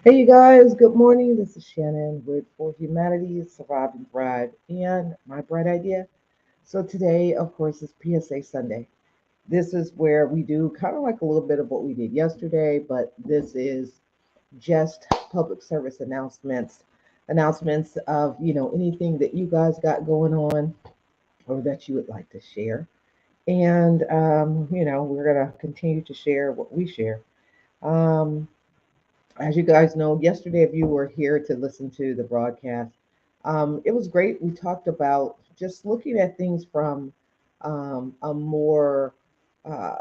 Hey, you guys, good morning. This is Shannon with For Humanity, Survive and Thrive, and my bright idea. So, today, of course, is PSA Sunday. This is where we do kind of like a little bit of what we did yesterday, but this is just public service announcements of, anything that you guys got going on or that you would like to share. And, we're going to continue to share what we share. Um, as you guys know, yesterday, if you were here to listen to the broadcast, it was great. We talked about just looking at things from a more uh,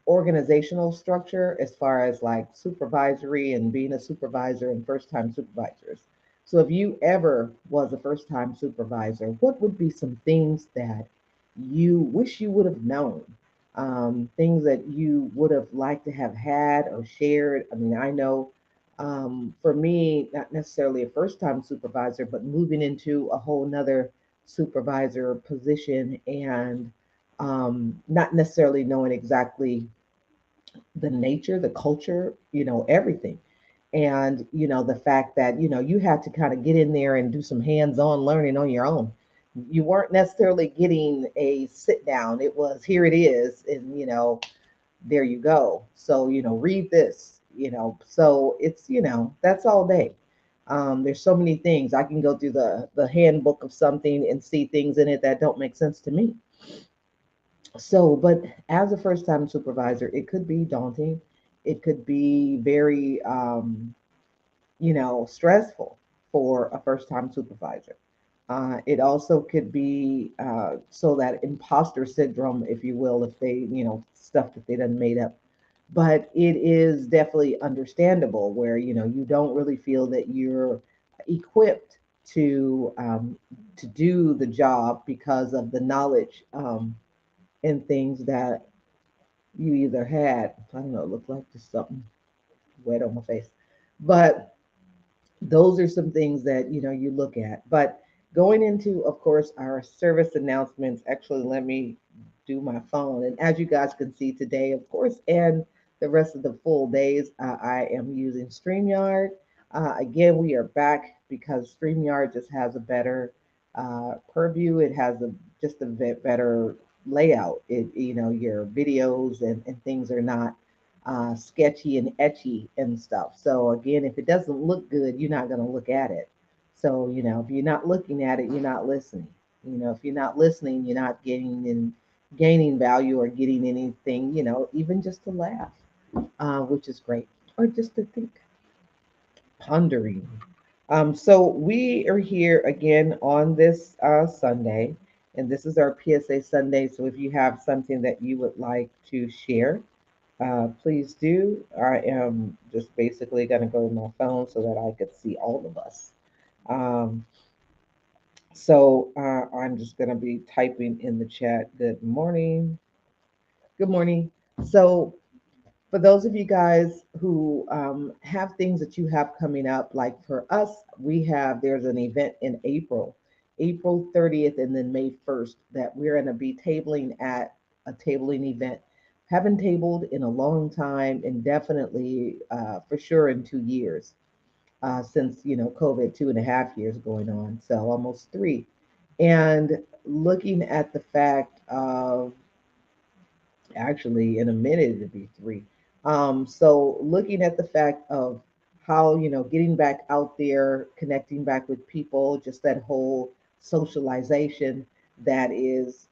organizational structure as far as like supervisory and being a supervisor and first time supervisors. So, if you ever was a first time supervisor, what would be some things that you wish you would have known? Things that you would have liked to have had or shared. I mean, I know for me, not necessarily a first time supervisor, but moving into a whole nother supervisor position and not necessarily knowing exactly the nature, the culture, everything. And, the fact that, you had to kind of get in there and do some hands on learning on your own. You weren't necessarily getting a sit down. It was here it is. And, there you go. So, read this, so it's, that's all day. There's so many things. I can go through the handbook of something and see things in it that don't make sense to me. So, but as a first time supervisor, it could be daunting. It could be very, stressful for a first time supervisor. It also could be so that imposter syndrome, if you will, if they, stuff that they done made up. But it is definitely understandable where, you don't really feel that you're equipped to do the job because of the knowledge and things that you either had. I don't know, it looked like just something wet on my face. But those are some things that you look at. But going into, of course, our service announcements, actually let me do my phone. And as you guys can see today, of course, and the rest of the full days, I am using StreamYard. Again, we are back because StreamYard just has a better purview. It has just a bit better layout. Your videos and things are not sketchy and etchy and stuff. So again, if it doesn't look good, you're not going to look at it. So if you're not looking at it, you're not listening. If you're not listening, you're not getting in gaining value or getting anything. Even just to laugh, which is great, or just to think, pondering. So we are here again on this Sunday, and this is our PSA Sunday. So if you have something that you would like to share, please do. I am just basically going to go to my phone so that I could see all of us. Um, so I'm just going to be typing in the chat. Good morning. Good morning. So for those of you guys who have things that you have coming up, like for us, there's an event in April 30th, and then May 1st that we're going to be tabling at a tabling event. Haven't tabled in a long time, and definitely for sure in 2 years since COVID, 2.5 years going on, so almost three. And looking at the fact of actually in a minute it'd be three. So looking at the fact of how getting back out there, connecting back with people, just that whole socialization that is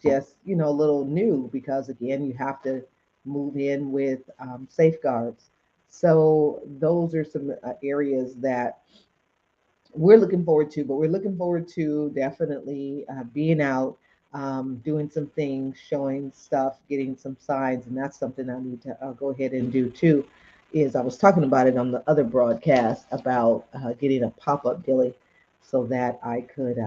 just a little new because again you have to move in with safeguards. So those are some areas that we're looking forward to, but we're looking forward to definitely being out, doing some things, showing stuff, getting some signs, and that's something I need to go ahead and do too. Is I was talking about it on the other broadcast about getting a pop-up dilly so that I could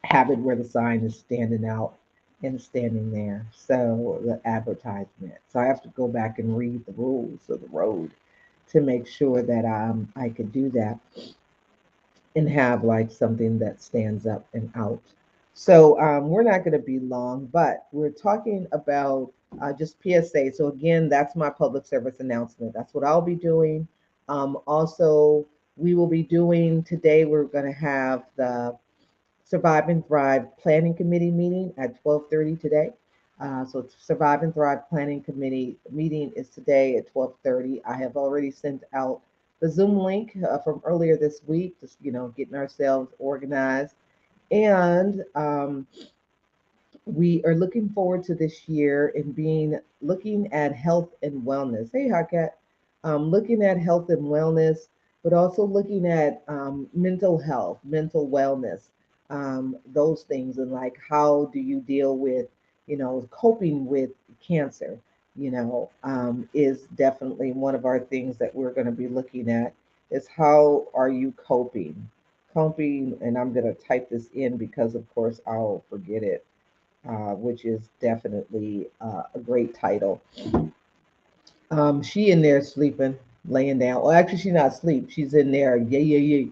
have it where the sign is standing out and standing there. So the advertisement. So I have to go back and read the rules of the road to make sure that I could do that and have like something that stands up and out. So we're not going to be long, but we're talking about just PSA. So again, that's my public service announcement. That's what I'll be doing Also, we will be doing today, we're going to have the Survive and Thrive Planning Committee meeting at 12:30 today. So Survive and Thrive Planning Committee meeting is today at 12:30. I have already sent out the Zoom link from earlier this week, just getting ourselves organized. And we are looking forward to this year and being looking at health and wellness. Hey, Hakat, looking at health and wellness, but also looking at mental health, mental wellness, those things, and like how do you deal with, coping with cancer. Is definitely one of our things that we're going to be looking at. Is how are you coping? Coping, and I'm going to type this in because, of course, I'll forget it, which is definitely a great title. She in there sleeping, laying down. Well, actually, she's not asleep. She's in there. Yeah, yeah, yeah.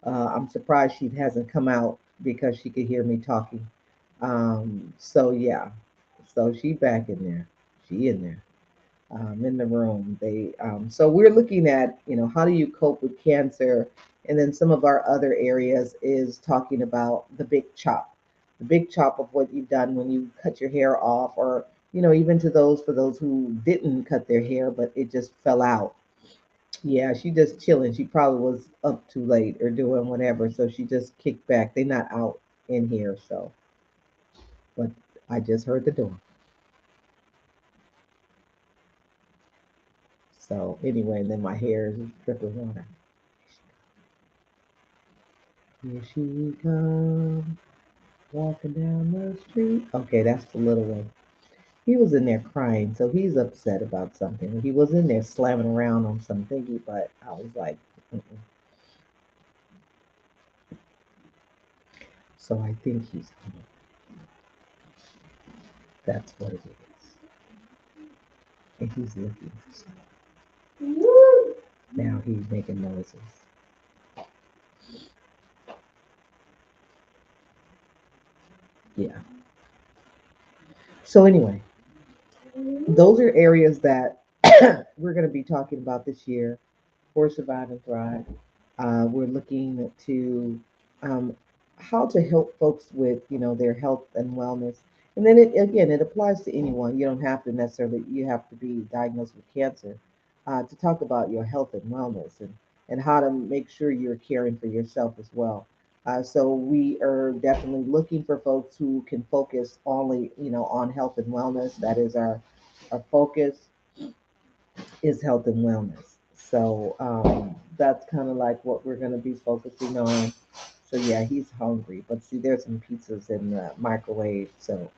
I'm surprised she hasn't come out because she could hear me talking. So yeah, so she back in there. She in there. In the room. So we're looking at, how do you cope with cancer, and then some of our other areas is talking about the big chop of what you've done when you cut your hair off, or even to those for those who didn't cut their hair but it just fell out. Yeah, she just chilling. She probably was up too late or doing whatever, so she just kicked back. They're not out in here, so but I just heard the door. So anyway, and then my hair is dripping water. Here she comes, walking down the street. Okay, that's the little one. He was in there crying, so he's upset about something. He was in there slamming around on some thingy, but I was like, mm-mm. So I think he's home. That's what it is. And he's looking for something. Now he's making noises. Yeah. So anyway, those are areas that we're going to be talking about this year for Survive and Thrive. We're looking to um, how to help folks with their health and wellness, and then it applies to anyone. You don't have to necessarily you have to be diagnosed with cancer to talk about your health and wellness, and how to make sure you're caring for yourself as well. So we are definitely looking for folks who can focus only on health and wellness. That is our focus is health and wellness. So that's kind of like what we're going to be focusing on. So yeah, he's hungry, but see, there's some pizzas in the microwave, so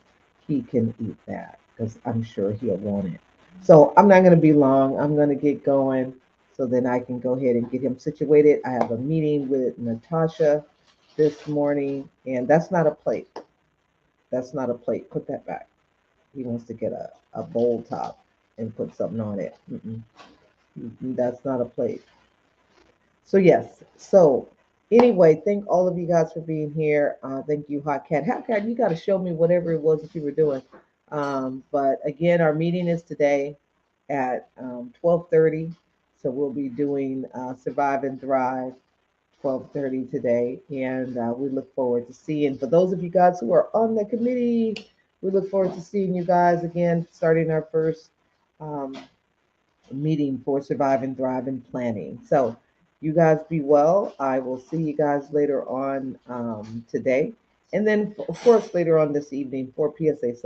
he can eat that because I'm sure he'll want it. So I'm not going to be long. I'm going to get going so then I can go ahead and get him situated. I have a meeting with Natasha this morning, and that's not a plate. That's not a plate. Put that back. He wants to get a bowl top and put something on it. Mm-mm. That's not a plate. So yes. So anyway, thank all of you guys for being here. Thank you, Hot Cat. Hot Cat, you got to show me whatever it was that you were doing. But again, our meeting is today at 12:30. So we'll be doing Survive and Thrive 12:30 today, and we look forward to seeing. For those of you guys who are on the committee, we look forward to seeing you guys again, starting our first um, meeting for Survive and Thrive and Planning. So you guys be well. I will see you guys later on today. And then, of course, later on this evening for PSA